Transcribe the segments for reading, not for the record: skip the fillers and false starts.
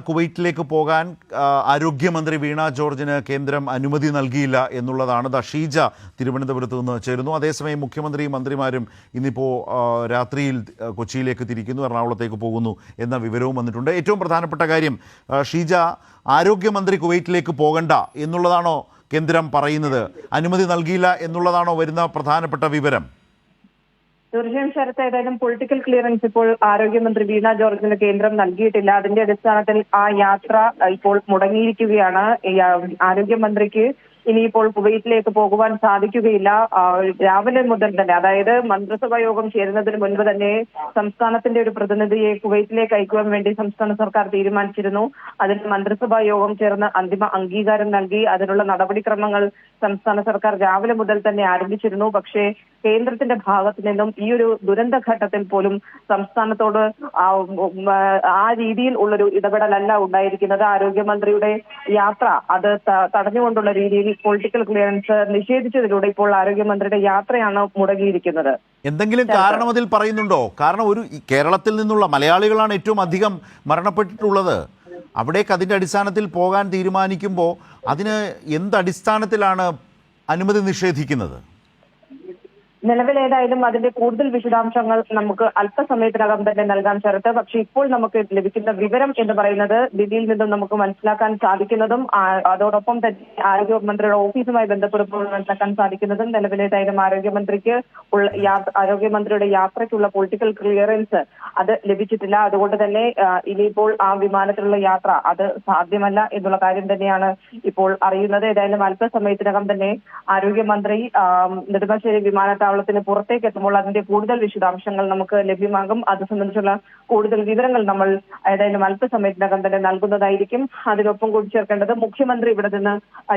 കുവൈറ്റിലേക്ക് പോകാൻ ആരോഗ്യമന്ത്രി വീണ ജോർജിന് കേന്ദ്രം അനുമതി നൽകിയില്ല എന്നുള്ളതാണ്. ഷീജ തിരുവനന്തപുരത്ത് നിന്ന് ചേരുന്നു. അതേസമയം മുഖ്യമന്ത്രിയും മന്ത്രിമാരും ഇന്നിപ്പോൾ രാത്രിയിൽ കൊച്ചിയിലേക്ക് തിരിക്കുന്നു, എറണാകുളത്തേക്ക് പോകുന്നു എന്ന വിവരവും വന്നിട്ടുണ്ട്. ഏറ്റവും പ്രധാനപ്പെട്ട കാര്യം, ഷീജ, ആരോഗ്യമന്ത്രി കുവൈറ്റിലേക്ക് പോകണ്ട എന്നുള്ളതാണോ കേന്ദ്രം പറയുന്നത്? അനുമതി നൽകിയില്ല എന്നുള്ളതാണോ വരുന്ന പ്രധാനപ്പെട്ട വിവരം? തീർച്ചയായും ശരത്ത്, ഏതായാലും പൊളിറ്റിക്കൽ ക്ലിയറൻസ് ഇപ്പോൾ ആരോഗ്യമന്ത്രി വീണ ജോർജിന് കേന്ദ്രം നൽകിയിട്ടില്ല. അതിന്റെ അടിസ്ഥാനത്തിൽ ആ യാത്ര ഇപ്പോൾ മുടങ്ങിയിരിക്കുകയാണ്. ആരോഗ്യമന്ത്രിക്ക് ഇനിയിപ്പോൾ കുവൈറ്റിലേക്ക് പോകുവാൻ സാധിക്കുകയില്ല. രാവിലെ മുതൽ തന്നെ, അതായത് മന്ത്രിസഭാ യോഗം ചേരുന്നതിന് മുൻപ് തന്നെ സംസ്ഥാനത്തിന്റെ ഒരു പ്രതിനിധിയെ കുവൈറ്റിലേക്ക് അയക്കുവാൻ വേണ്ടി സംസ്ഥാന സർക്കാർ തീരുമാനിച്ചിരുന്നു. അതിന് മന്ത്രിസഭാ യോഗം ചേർന്ന് അന്തിമ അംഗീകാരം നൽകി. അതിനുള്ള നടപടിക്രമങ്ങൾ സംസ്ഥാന സർക്കാർ രാവിലെ മുതൽ തന്നെ ആരംഭിച്ചിരുന്നു. പക്ഷേ കേന്ദ്രത്തിന്റെ ഭാഗത്തു നിന്നും ഈ ഒരു ദുരന്തഘട്ടത്തിൽ പോലും സംസ്ഥാനത്തോട് ആ രീതിയിൽ ഉള്ളൊരു ഇടപെടലല്ല ഉണ്ടായിരിക്കുന്നത്. ആരോഗ്യമന്ത്രിയുടെ യാത്ര അത് തടഞ്ഞുകൊണ്ടുള്ള രീതിയിൽ പൊളിറ്റിക്കൽ ക്ലിയറൻസ് നിഷേധിച്ചതിലൂടെ ഇപ്പോൾ ആരോഗ്യമന്ത്രിയുടെ യാത്രയാണ് മുടങ്ങിയിരിക്കുന്നത്. എന്തെങ്കിലും കാരണം അതിൽ പറയുന്നുണ്ടോ? കാരണം കേരളത്തിൽ നിന്നുള്ള മലയാളികളാണ് ഏറ്റവും അധികം മരണപ്പെട്ടിട്ടുള്ളത്. അവിടേക്ക് അതിൻ്റെ അടിസ്ഥാനത്തിൽ പോകാൻ തീരുമാനിക്കുമ്പോൾ അതിന് എന്തടിസ്ഥാനത്തിലാണ് അനുമതി നിഷേധിക്കുന്നത്? നിലവിൽ ഏതായാലും അതിന്റെ കൂടുതൽ വിശദാംശങ്ങൾ നമുക്ക് അല്പസമയത്തിനകം തന്നെ നൽകാൻ ശരത്ത്. പക്ഷേ ഇപ്പോൾ നമുക്ക് ലഭിക്കുന്ന വിവരം എന്ന് പറയുന്നത് ദില്ലിയിൽ നിന്നും നമുക്ക് മനസ്സിലാക്കാൻ സാധിക്കുന്നതും അതോടൊപ്പം തന്നെ ആരോഗ്യമന്ത്രിയുടെ ഓഫീസുമായി ബന്ധപ്പെടുമ്പോൾ മനസ്സിലാക്കാൻ സാധിക്കുന്നതും നിലവിലേതായാലും ആരോഗ്യമന്ത്രിയുടെ യാത്രയ്ക്കുള്ള പൊളിറ്റിക്കൽ ക്ലിയറൻസ് അത് ലഭിച്ചിട്ടില്ല. അതുകൊണ്ട് തന്നെ ഇനിയിപ്പോൾ ആ വിമാനത്തിലുള്ള യാത്ര അത് സാധ്യമല്ല എന്നുള്ള കാര്യം തന്നെയാണ് ഇപ്പോൾ അറിയുന്നത്. ഏതായാലും അല്പസമയത്തിനകം തന്നെ ആരോഗ്യമന്ത്രി നെടുമ്പാശ്ശേരി വിമാനത്താവളത്തിന് പുറത്തേക്ക് എത്തുമ്പോൾ അതിന്റെ കൂടുതൽ വിശദാംശങ്ങൾ നമുക്ക് ലഭ്യമാകും. അത് സംബന്ധിച്ചുള്ള കൂടുതൽ വിവരങ്ങൾ നമ്മൾ ഏതായാലും അല്പസമയത്തിനകം തന്നെ നൽകുന്നതായിരിക്കും. അതിനൊപ്പം കൂട്ടിച്ചേർക്കേണ്ടത്, മുഖ്യമന്ത്രി ഇവിടെ നിന്ന്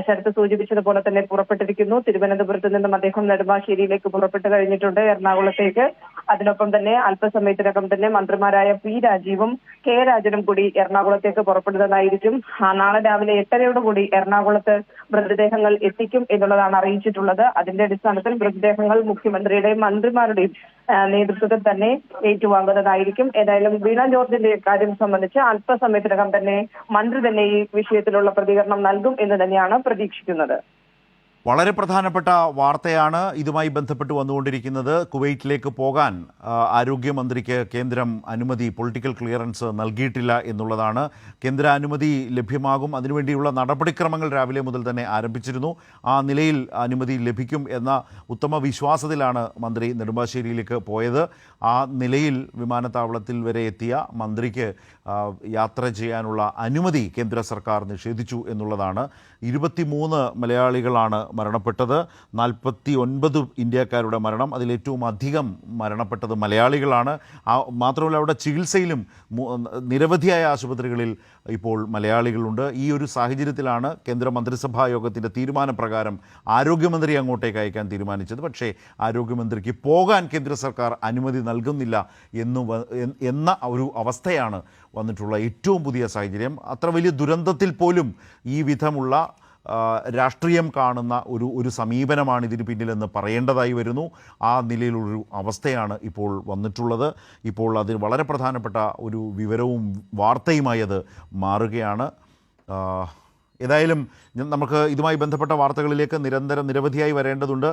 ശരത്ത് സൂചിപ്പിച്ചതുപോലെ തന്നെ പുറപ്പെട്ടിരിക്കുന്നു. തിരുവനന്തപുരത്ത് നിന്നും അദ്ദേഹം നെടുമ്പാശ്ശേരിയിലേക്ക് പുറപ്പെട്ടു കഴിഞ്ഞിട്ടുണ്ട്, എറണാകുളത്തേക്ക്. അതിനൊപ്പം തന്നെ അല്പസമയത്തിനകം തന്നെ മന്ത്രിമാരായ പി രാജീവും കെ രാജനും കൂടി എറണാകുളത്തേക്ക് പുറപ്പെടുന്നതായിരിക്കും. നാളെ രാവിലെ 8:30 എറണാകുളത്ത് മൃതദേഹങ്ങൾ എത്തിക്കും എന്നുള്ളതാണ് അറിയിച്ചിട്ടുള്ളത്. അതിന്റെ അടിസ്ഥാനത്തിൽ മൃതദേഹങ്ങൾ മുഖ്യമന്ത്രിയുടെയും മന്ത്രിമാരുടെയും നേതൃത്വത്തിൽ തന്നെ ഏറ്റുവാങ്ങുന്നതായിരിക്കും. ഏതായാലും വീണ ജോർജിന്റെ കാര്യം സംബന്ധിച്ച് അല്പസമയത്തിനകം തന്നെ മന്ത്രി തന്നെ ഈ വിഷയത്തിലുള്ള പ്രതികരണം നൽകും എന്ന് തന്നെയാണ് പ്രതീക്ഷിക്കുന്നത്. വളരെ പ്രധാനപ്പെട്ട വാർത്തയാണ് ഇതുമായി ബന്ധപ്പെട്ട് വന്നുകൊണ്ടിരിക്കുന്നത്. കുവൈറ്റിലേക്ക് പോകാൻ ആരോഗ്യമന്ത്രിക്ക് കേന്ദ്രം അനുമതി, പൊളിറ്റിക്കൽ ക്ലിയറൻസ് നൽകിയിട്ടില്ല എന്നുള്ളതാണ്. കേന്ദ്ര അനുമതി ലഭ്യമാകും, അതിനുവേണ്ടിയുള്ള നടപടിക്രമങ്ങൾ രാവിലെ മുതൽ തന്നെ ആരംഭിച്ചിരുന്നു. ആ നിലയിൽ അനുമതി ലഭിക്കും എന്ന ഉത്തമ വിശ്വാസത്തിലാണ് മന്ത്രി നെടുമ്പാശ്ശേരിയിലേക്ക് പോയത്. ആ നിലയിൽ വിമാനത്താവളത്തിൽ വരെ എത്തിയ മന്ത്രിക്ക് യാത്ര ചെയ്യാനുള്ള അനുമതി കേന്ദ്ര സർക്കാർ നിഷേധിച്ചു എന്നുള്ളതാണ്. 23 മലയാളികളാണ് മരണപ്പെട്ടത്, 49 ഇന്ത്യക്കാരുടെ മരണം. അതിലേറ്റവും അധികം മരണപ്പെട്ടത് മലയാളികളാണ്. മാത്രമല്ല അവിടെ ചികിത്സയിലും നിരവധിയായ ആശുപത്രികളിൽ ഇപ്പോൾ മലയാളികളുണ്ട്. ഈ ഒരു സാഹചര്യത്തിലാണ് കേന്ദ്ര മന്ത്രിസഭാ യോഗത്തിൻ്റെ തീരുമാനപ്രകാരം ആരോഗ്യമന്ത്രി അങ്ങോട്ടേക്ക് അയക്കാൻ തീരുമാനിച്ചത്. പക്ഷേ ആരോഗ്യമന്ത്രിക്ക് പോകാൻ കേന്ദ്ര സർക്കാർ അനുമതി നൽകുന്നില്ല എന്ന ഒരു അവസ്ഥയാണ് വന്നിട്ടുള്ള ഏറ്റവും പുതിയ സാഹചര്യം. അത്ര വലിയ ദുരന്തത്തിൽ പോലും ഈ വിധമുള്ള രാഷ്ട്രീയം കാണുന്ന ഒരു സമീപനമാണ് ഇതിന് പിന്നിലെന്ന് പറയേണ്ടതായി വരുന്നു. ആ നിലയിലൊരു അവസ്ഥയാണ് ഇപ്പോൾ വന്നിട്ടുള്ളത്. ഇപ്പോൾ അതിൽ വളരെ പ്രധാനപ്പെട്ട ഒരു വിവരവും വാർത്തയുമായി അത് മാറുകയാണ്. ഏതായാലും നമുക്ക് ഇതുമായി ബന്ധപ്പെട്ട വാർത്തകളിലേക്ക് നിരവധിയായി വരേണ്ടതുണ്ട്.